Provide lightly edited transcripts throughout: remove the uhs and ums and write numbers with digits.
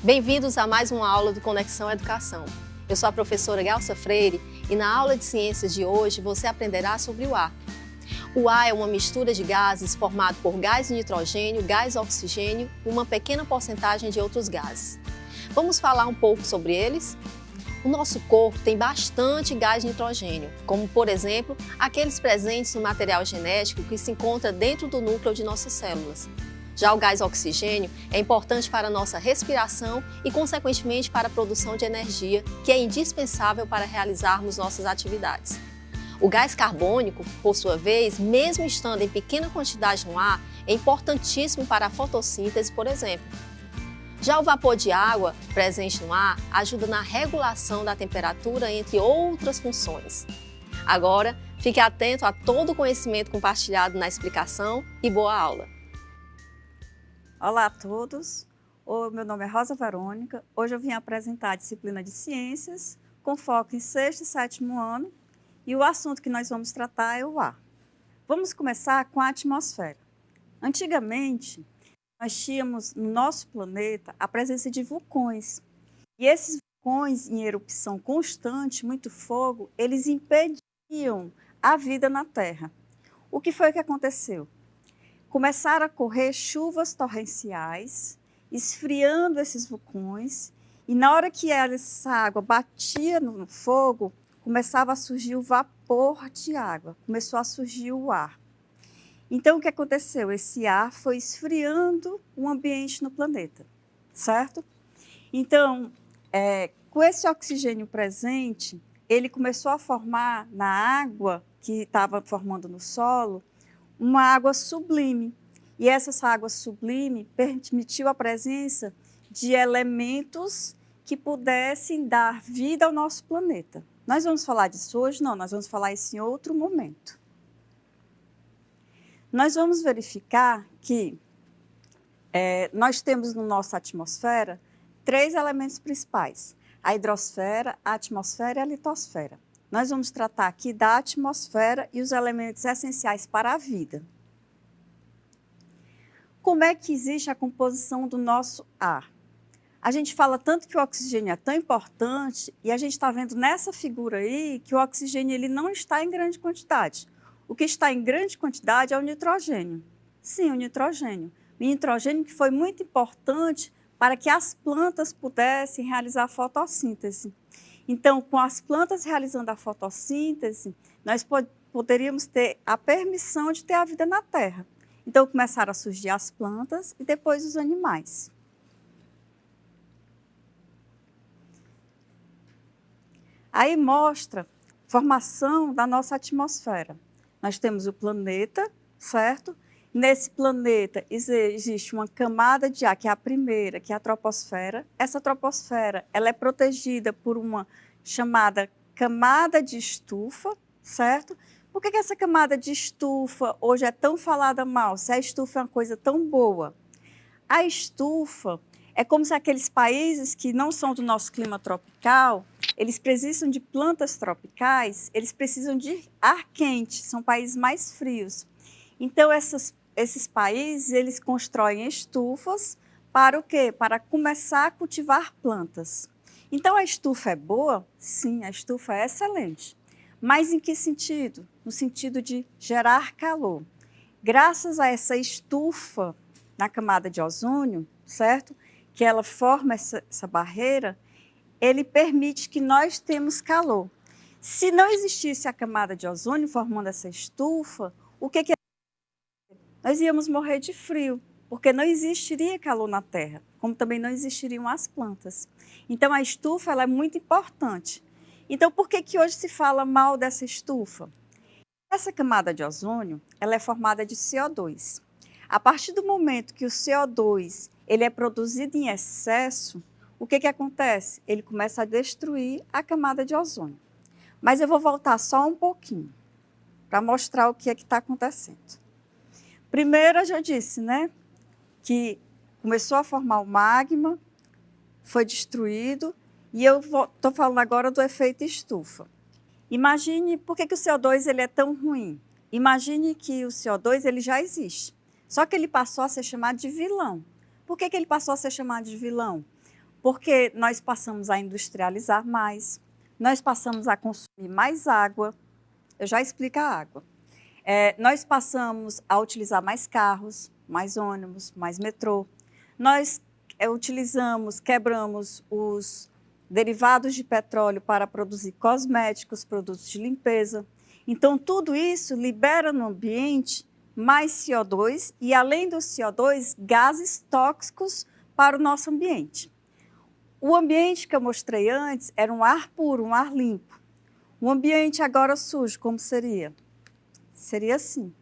Bem-vindos a mais uma aula do Conexão Educação. Eu sou a professora Gelsa Freire e na aula de ciências de hoje você aprenderá sobre o ar. O ar é uma mistura de gases formado por gás nitrogênio, gás oxigênio e uma pequena porcentagem de outros gases. Vamos falar um pouco sobre eles? O nosso corpo tem bastante gás nitrogênio, como, por exemplo, aqueles presentes no material genético que se encontra dentro do núcleo de nossas células. Já o gás oxigênio é importante para a nossa respiração e, consequentemente, para a produção de energia, que é indispensável para realizarmos nossas atividades. O gás carbônico, por sua vez, mesmo estando em pequena quantidade no ar, é importantíssimo para a fotossíntese, por exemplo. Já o vapor de água, presente no ar, ajuda na regulação da temperatura, entre outras funções. Agora, fique atento a todo o conhecimento compartilhado na explicação e boa aula! Olá a todos, meu nome é Rosa Verônica. Hoje eu vim apresentar a disciplina de Ciências, com foco em 6º e 7º ano, e o assunto que nós vamos tratar é o ar. Vamos começar com a atmosfera. Antigamente, nós tínhamos no nosso planeta a presença de vulcões, e esses vulcões em erupção constante, muito fogo, eles impediam a vida na Terra. O que foi que aconteceu? Começaram a correr chuvas torrenciais, esfriando esses vulcões, e na hora que essa água batia no fogo, começava a surgir o vapor de água, começou a surgir o ar. Então, o que aconteceu? Esse ar foi esfriando o ambiente no planeta, certo? Então, com esse oxigênio presente, ele começou a formar na água que estava formando no solo, uma água sublime. E essa água sublime permitiu a presença de elementos que pudessem dar vida ao nosso planeta. Nós vamos falar disso hoje? Não, nós vamos falar isso em outro momento. Nós vamos verificar que nós temos na nossa atmosfera 3 elementos principais: a hidrosfera, a atmosfera e a litosfera. Nós vamos tratar aqui da atmosfera e os elementos essenciais para a vida. Como é que existe a composição do nosso ar? A gente fala tanto que o oxigênio é tão importante e a gente está vendo nessa figura aí que o oxigênio ele não está em grande quantidade. O que está em grande quantidade é o nitrogênio. Sim, o nitrogênio. O nitrogênio que foi muito importante para que as plantas pudessem realizar a fotossíntese. Então, com as plantas realizando a fotossíntese, nós poderíamos ter a permissão de ter a vida na Terra. Então, começaram a surgir as plantas e depois os animais. Aí mostra a formação da nossa atmosfera. Nós temos o planeta, certo? Nesse planeta existe uma camada de ar, que é a primeira, que é a troposfera. Essa troposfera ela é protegida por uma chamada camada de estufa, certo? Por que essa camada de estufa hoje é tão falada mal, se a estufa é uma coisa tão boa? A estufa é como se aqueles países que não são do nosso clima tropical, eles precisam de plantas tropicais, eles precisam de ar quente, são países mais frios. Então, esses países, eles constroem estufas para o quê? Para começar a cultivar plantas. Então, a estufa é boa? Sim, a estufa é excelente. Mas em que sentido? No sentido de gerar calor. Graças a essa estufa na camada de ozônio, certo? Que ela forma essa barreira, ele permite que nós temos calor. Se não existisse a camada de ozônio formando essa estufa, o que nós íamos morrer de frio, porque não existiria calor na Terra, como também não existiriam as plantas. Então, a estufa ela é muito importante. Então, por que hoje se fala mal dessa estufa? Essa camada de ozônio ela é formada de CO2. A partir do momento que o CO2 ele é produzido em excesso, o que acontece? Ele começa a destruir a camada de ozônio. Mas eu vou voltar só um pouquinho para mostrar o que está acontecendo. Primeiro, eu já disse, né, que começou a formar o magma, foi destruído, e eu estou falando agora do efeito estufa. Imagine por que o CO2 ele é tão ruim. Imagine que o CO2 ele já existe, só que ele passou a ser chamado de vilão. Por que ele passou a ser chamado de vilão? Porque nós passamos a industrializar mais, nós passamos a consumir mais água, eu já explico a água. Nós passamos a utilizar mais carros, mais ônibus, mais metrô. Nós quebramos os derivados de petróleo para produzir cosméticos, produtos de limpeza. Então, tudo isso libera no ambiente mais CO2 e, além do CO2, gases tóxicos para o nosso ambiente. O ambiente que eu mostrei antes era um ar puro, um ar limpo. O ambiente agora sujo, como seria? Seria assim.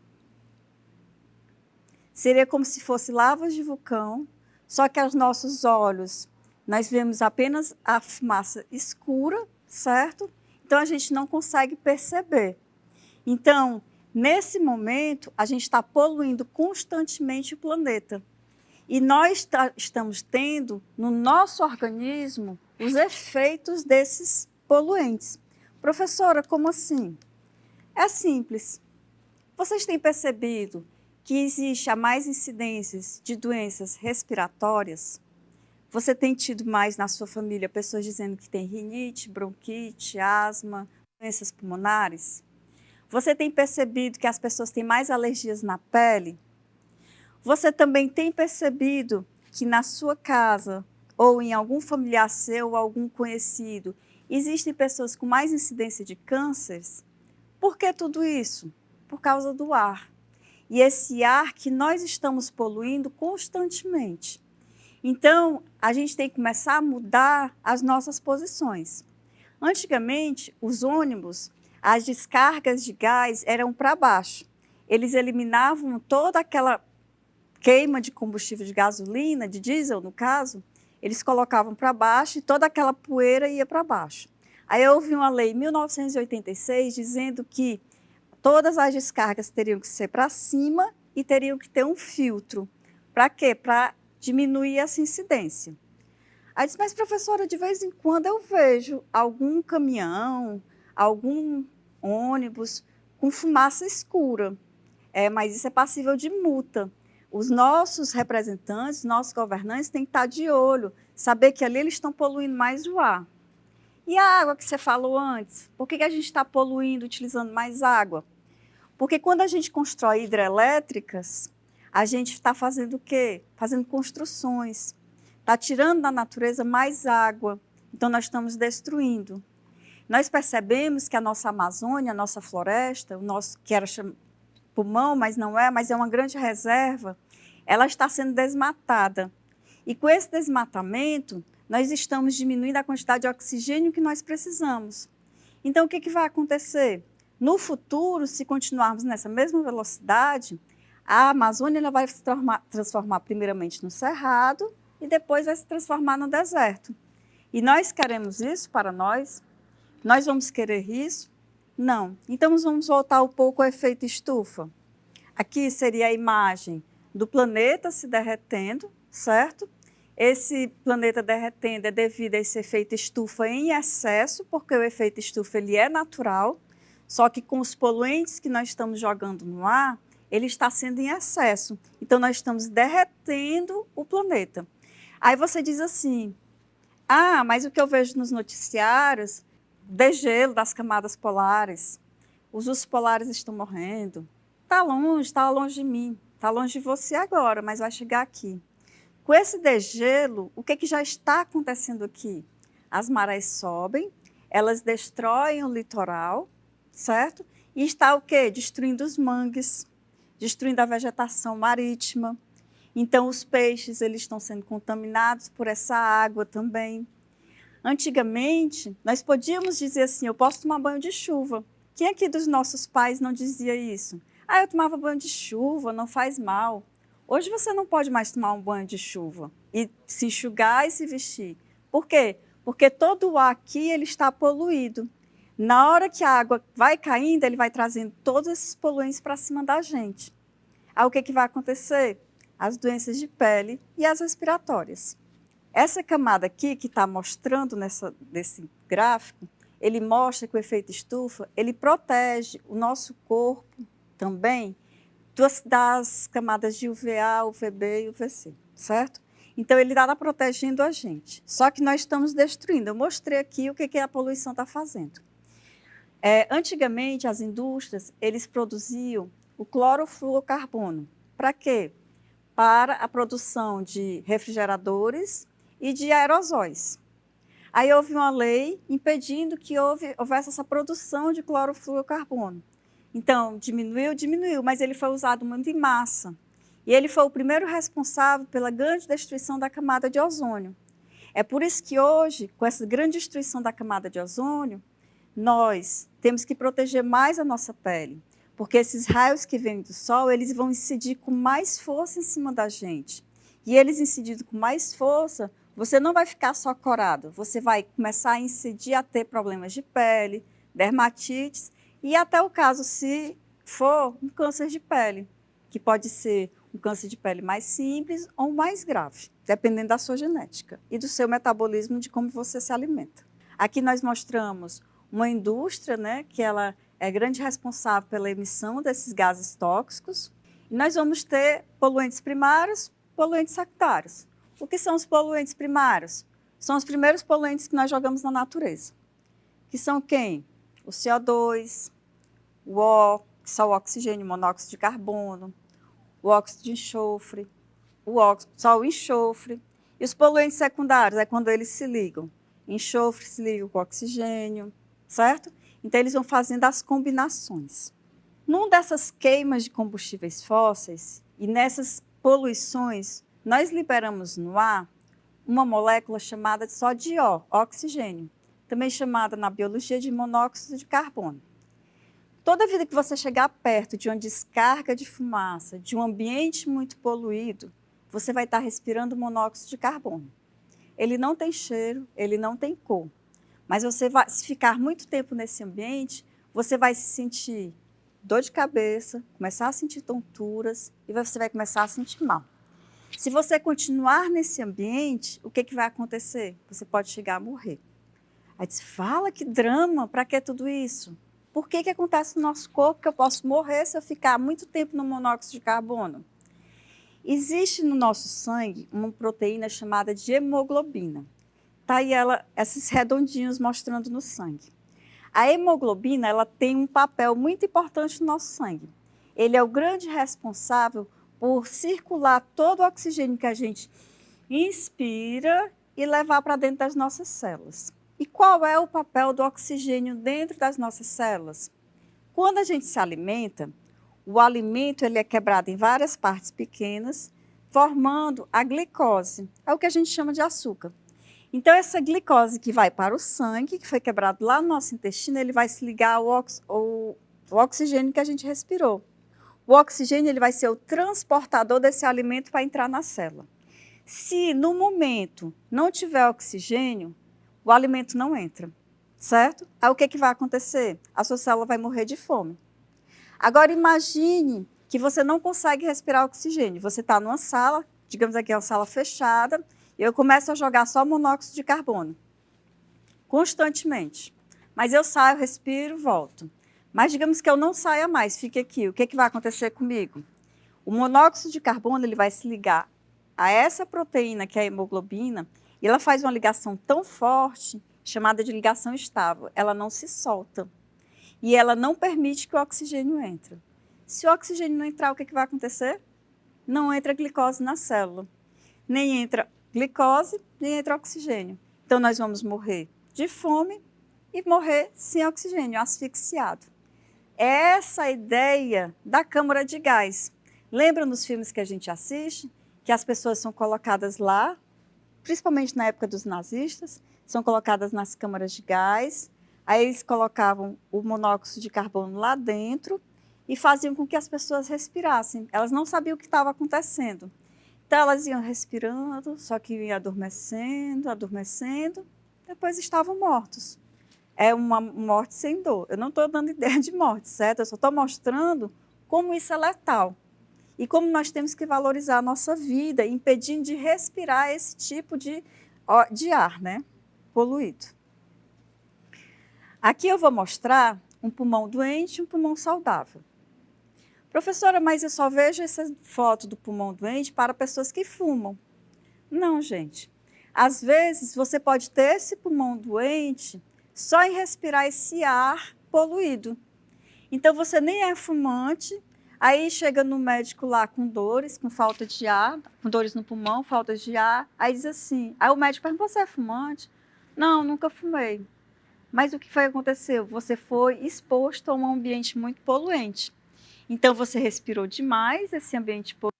Seria como se fosse lavas de vulcão, só que aos nossos olhos nós vemos apenas a fumaça escura, certo? Então a gente não consegue perceber. Então, nesse momento, a gente está poluindo constantemente o planeta. E nós estamos tendo no nosso organismo os efeitos desses poluentes. Professora, como assim? É simples. Vocês têm percebido que existe a mais incidências de doenças respiratórias? Você tem tido mais na sua família pessoas dizendo que tem rinite, bronquite, asma, doenças pulmonares? Você tem percebido que as pessoas têm mais alergias na pele? Você também tem percebido que na sua casa ou em algum familiar seu ou algum conhecido existem pessoas com mais incidência de cânceres? Por que tudo isso? Por causa do ar. E esse ar que nós estamos poluindo constantemente. Então, a gente tem que começar a mudar as nossas posições. Antigamente, os ônibus, as descargas de gás eram para baixo. Eles eliminavam toda aquela queima de combustível de gasolina, de diesel no caso, eles colocavam para baixo e toda aquela poeira ia para baixo. Aí houve uma lei em 1986 dizendo que todas as descargas teriam que ser para cima e teriam que ter um filtro. Para quê? Para diminuir essa incidência. Aí disse, mas professora, de vez em quando eu vejo algum caminhão, algum ônibus com fumaça escura. Mas isso é passível de multa. Os nossos representantes, nossos governantes têm que estar de olho, saber que ali eles estão poluindo mais o ar. E a água que você falou antes? Por que a gente está poluindo, utilizando mais água? Porque quando a gente constrói hidrelétricas, a gente está fazendo o quê? Fazendo construções. Está tirando da natureza mais água. Então, nós estamos destruindo. Nós percebemos que a nossa Amazônia, a nossa floresta, o nosso, que era pulmão, mas não é, mas é uma grande reserva, ela está sendo desmatada. E com esse desmatamento, nós estamos diminuindo a quantidade de oxigênio que nós precisamos. Então, o que vai acontecer? No futuro, se continuarmos nessa mesma velocidade, a Amazônia ela vai se transformar primeiramente no cerrado e depois vai se transformar no deserto. E nós queremos isso para nós? Nós vamos querer isso? Não. Então, vamos voltar um pouco ao efeito estufa. Aqui seria a imagem do planeta se derretendo, certo? Esse planeta derretendo é devido a esse efeito estufa em excesso, porque o efeito estufa ele é natural, só que com os poluentes que nós estamos jogando no ar, ele está sendo em excesso. Então, nós estamos derretendo o planeta. Aí você diz assim, mas o que eu vejo nos noticiários, degelo das camadas polares, os ursos polares estão morrendo. Está longe de mim, está longe de você agora, mas vai chegar aqui. Com esse degelo, o que já está acontecendo aqui? As marés sobem, elas destroem o litoral, certo? E está o quê? Destruindo os mangues, destruindo a vegetação marítima. Então, os peixes eles estão sendo contaminados por essa água também. Antigamente, nós podíamos dizer assim, eu posso tomar banho de chuva. Quem aqui dos nossos pais não dizia isso? Eu tomava banho de chuva, não faz mal. Hoje você não pode mais tomar um banho de chuva e se enxugar e se vestir. Por quê? Porque todo o ar aqui ele está poluído. Na hora que a água vai caindo, ele vai trazendo todos esses poluentes para cima da gente. Aí o que vai acontecer? As doenças de pele e as respiratórias. Essa camada aqui, que está mostrando nesse gráfico, ele mostra que o efeito estufa, ele protege o nosso corpo também das camadas de UVA, UVB e UVC, certo? Então, ele está protegendo a gente. Só que nós estamos destruindo. Eu mostrei aqui o que a poluição está fazendo. Antigamente, as indústrias, eles produziam o clorofluorcarbono. Para quê? Para a produção de refrigeradores e de aerosóis. Aí houve uma lei impedindo que houvesse essa produção de clorofluorcarbono. Então, diminuiu, mas ele foi usado muito em massa. E ele foi o primeiro responsável pela grande destruição da camada de ozônio. É por isso que hoje, com essa grande destruição da camada de ozônio, nós temos que proteger mais a nossa pele, porque esses raios que vêm do sol, eles vão incidir com mais força em cima da gente. E eles incidindo com mais força, você não vai ficar só corado, você vai começar a incidir a ter problemas de pele, dermatites e até o caso, se for um câncer de pele, que pode ser um câncer de pele mais simples ou mais grave, dependendo da sua genética e do seu metabolismo, de como você se alimenta. Aqui nós mostramos uma indústria, né, que ela é grande responsável pela emissão desses gases tóxicos. E nós vamos ter poluentes primários, poluentes secundários. O que são os poluentes primários? São os primeiros poluentes que nós jogamos na natureza. Que são quem? O CO2, o O, que são o oxigênio, o monóxido de carbono, o óxido de enxofre, só o enxofre. E os poluentes secundários é quando eles se ligam. Enxofre se liga com oxigênio, certo? Então, eles vão fazendo as combinações. Numa dessas queimas de combustíveis fósseis e nessas poluições, nós liberamos no ar uma molécula chamada só de O, oxigênio, também chamada na biologia de monóxido de carbono. Toda vida que você chegar perto de uma descarga de fumaça, de um ambiente muito poluído, você vai estar respirando monóxido de carbono. Ele não tem cheiro, ele não tem cor. Mas você vai, se ficar muito tempo nesse ambiente, você vai se sentir dor de cabeça, começar a sentir tonturas e você vai começar a sentir mal. Se você continuar nesse ambiente, o que vai acontecer? Você pode chegar a morrer. Aí diz, fala que drama, para que tudo isso? Por que acontece no nosso corpo que eu posso morrer se eu ficar muito tempo no monóxido de carbono? Existe no nosso sangue uma proteína chamada de hemoglobina. Tá aí esses redondinhos mostrando no sangue. A hemoglobina, ela tem um papel muito importante no nosso sangue. Ele é o grande responsável por circular todo o oxigênio que a gente inspira e levar para dentro das nossas células. E qual é o papel do oxigênio dentro das nossas células? Quando a gente se alimenta, o alimento ele é quebrado em várias partes pequenas, formando a glicose. É o que a gente chama de açúcar. Então, essa glicose que vai para o sangue, que foi quebrado lá no nosso intestino, ele vai se ligar ao oxigênio que a gente respirou. O oxigênio ele vai ser o transportador desse alimento para entrar na célula. Se, no momento, não tiver oxigênio, o alimento não entra, certo? Aí o que vai acontecer? A sua célula vai morrer de fome. Agora, imagine que você não consegue respirar oxigênio. Você está numa sala, digamos aqui, é uma sala fechada, e eu começo a jogar só monóxido de carbono, constantemente. Mas eu saio, respiro, volto. Mas digamos que eu não saia mais, fique aqui. O que vai acontecer comigo? O monóxido de carbono ele vai se ligar a essa proteína, que é a hemoglobina, e ela faz uma ligação tão forte, chamada de ligação estável. Ela não se solta. E ela não permite que o oxigênio entre. Se o oxigênio não entrar, o que vai acontecer? Não entra glicose na célula. Nem entra glicose, nem entra oxigênio. Então, nós vamos morrer de fome e morrer sem oxigênio, asfixiado. É essa a ideia da câmara de gás. Lembra nos filmes que a gente assiste? Que as pessoas são colocadas lá, principalmente na época dos nazistas, são colocadas nas câmaras de gás, aí eles colocavam o monóxido de carbono lá dentro e faziam com que as pessoas respirassem. Elas não sabiam o que estava acontecendo. Então, elas iam respirando, só que iam adormecendo, adormecendo, depois estavam mortos. É uma morte sem dor. Eu não estou dando ideia de morte, certo? Eu só estou mostrando como isso é letal. E como nós temos que valorizar a nossa vida, impedindo de respirar esse tipo de ar, né? Poluído. Aqui eu vou mostrar um pulmão doente e um pulmão saudável. Professora, mas eu só vejo essa foto do pulmão doente para pessoas que fumam. Não, gente. Às vezes, você pode ter esse pulmão doente só em respirar esse ar poluído. Então, você nem é fumante, aí chega no médico lá com dores, com falta de ar, com dores no pulmão, falta de ar, aí diz assim, aí o médico pergunta, você é fumante? Não, nunca fumei. Mas o que foi que aconteceu? Você foi exposto a um ambiente muito poluente. Então, você respirou demais esse ambiente poluente,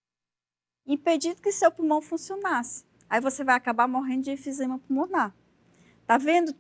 impedindo que seu pulmão funcionasse. Aí você vai acabar morrendo de enfisema pulmonar. Tá vendo?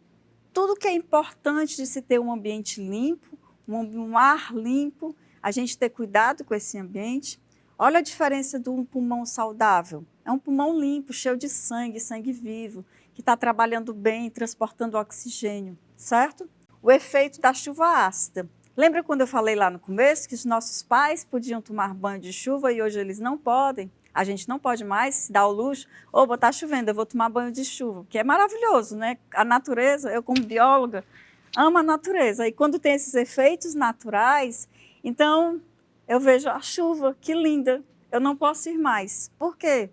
Tudo que é importante de se ter um ambiente limpo, um ar limpo, a gente ter cuidado com esse ambiente. Olha a diferença de um pulmão saudável. É um pulmão limpo, cheio de sangue, sangue vivo, que está trabalhando bem, transportando oxigênio, certo? O efeito da chuva ácida. Lembra quando eu falei lá no começo que os nossos pais podiam tomar banho de chuva e hoje eles não podem? A gente não pode mais se dar o luxo, ou botar chovendo, eu vou tomar banho de chuva, que é maravilhoso, né? A natureza, eu como bióloga, amo a natureza. E quando tem esses efeitos naturais, então eu vejo a chuva, que linda, eu não posso ir mais. Por quê?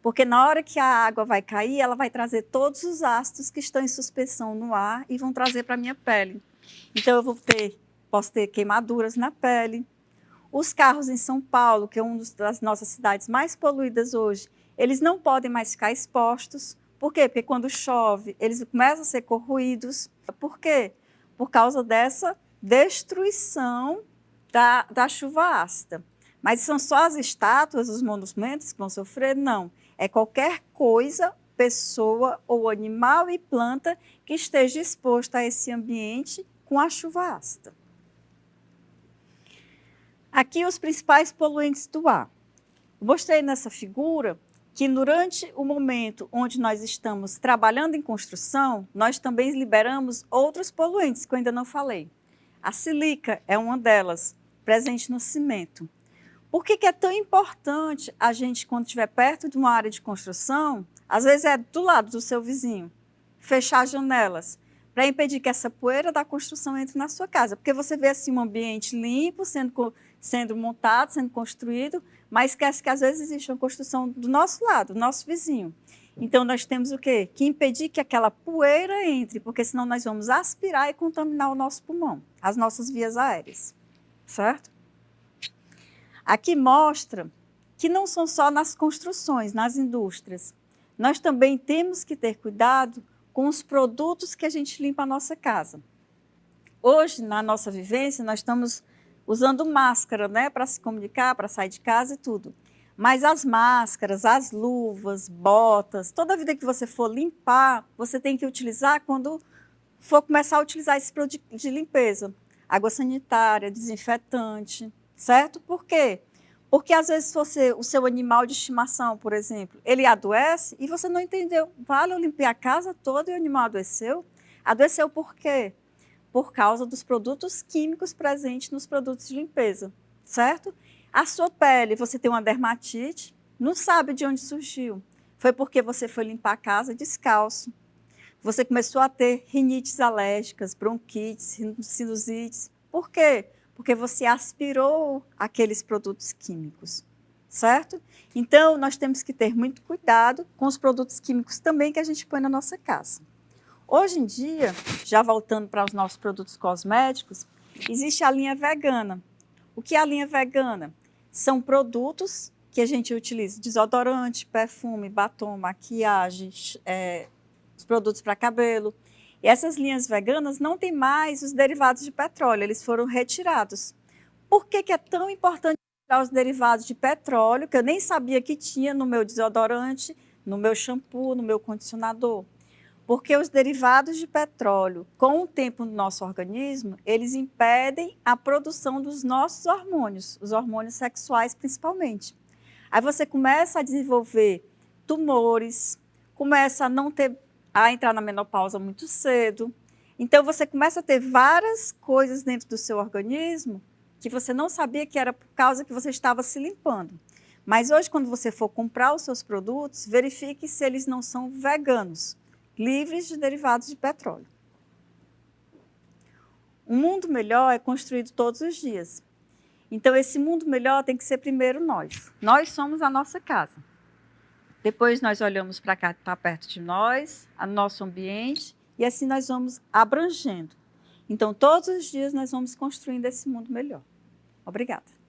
Porque na hora que a água vai cair, ela vai trazer todos os ácidos que estão em suspensão no ar e vão trazer para a minha pele. Então eu posso ter queimaduras na pele. Os carros em São Paulo, que é uma das nossas cidades mais poluídas hoje, eles não podem mais ficar expostos. Por quê? Porque quando chove, eles começam a ser corroídos. Por quê? Por causa dessa destruição da chuva ácida. Mas são só as estátuas, os monumentos que vão sofrer? Não. É qualquer coisa, pessoa ou animal e planta que esteja exposto a esse ambiente com a chuva ácida. Aqui os principais poluentes do ar. Mostrei nessa figura que durante o momento onde nós estamos trabalhando em construção, nós também liberamos outros poluentes que eu ainda não falei. A sílica é uma delas, presente no cimento. Por que é tão importante a gente, quando estiver perto de uma área de construção, às vezes é do lado do seu vizinho, fechar as janelas, para impedir que essa poeira da construção entre na sua casa? Porque você vê assim um ambiente limpo, sendo montado, sendo construído, mas esquece que às vezes existe uma construção do nosso lado, do nosso vizinho. Então nós temos o quê? Que impedir que aquela poeira entre, porque senão nós vamos aspirar e contaminar o nosso pulmão, as nossas vias aéreas, certo? Aqui mostra que não são só nas construções, nas indústrias. Nós também temos que ter cuidado com os produtos que a gente limpa a nossa casa. Hoje, na nossa vivência, nós estamos usando máscara, né, para se comunicar, para sair de casa e tudo. Mas as máscaras, as luvas, botas, toda vida que você for limpar, você tem que utilizar quando for começar a utilizar esse produto de limpeza. Água sanitária, desinfetante, certo? Por quê? Porque às vezes o seu animal de estimação, por exemplo, ele adoece e você não entendeu. Vale, eu limpei a casa toda e o animal adoeceu? Adoeceu por quê? Por causa dos produtos químicos presentes nos produtos de limpeza, certo? A sua pele, você tem uma dermatite, não sabe de onde surgiu. Foi porque você foi limpar a casa descalço. Você começou a ter rinites alérgicas, bronquites, sinusites. Por quê? Porque você aspirou aqueles produtos químicos, certo? Então, nós temos que ter muito cuidado com os produtos químicos também que a gente põe na nossa casa. Hoje em dia, já voltando para os nossos produtos cosméticos, existe a linha vegana. O que é a linha vegana? São produtos que a gente utiliza, desodorante, perfume, batom, maquiagem, os produtos para cabelo. E essas linhas veganas não têm mais os derivados de petróleo, eles foram retirados. Por que é tão importante tirar os derivados de petróleo, que eu nem sabia que tinha no meu desodorante, no meu shampoo, no meu condicionador? Porque os derivados de petróleo, com o tempo no nosso organismo, eles impedem a produção dos nossos hormônios, os hormônios sexuais principalmente. Aí você começa a desenvolver tumores, começa a entrar na menopausa muito cedo. Então, você começa a ter várias coisas dentro do seu organismo que você não sabia que era por causa que você estava se limpando. Mas hoje, quando você for comprar os seus produtos, verifique se eles não são veganos, livres de derivados de petróleo. Um mundo melhor é construído todos os dias. Então, esse mundo melhor tem que ser primeiro nós. Nós somos a nossa casa. Depois nós olhamos para cá, que está perto de nós, o nosso ambiente, e assim nós vamos abrangendo. Então, todos os dias nós vamos construindo esse mundo melhor. Obrigada.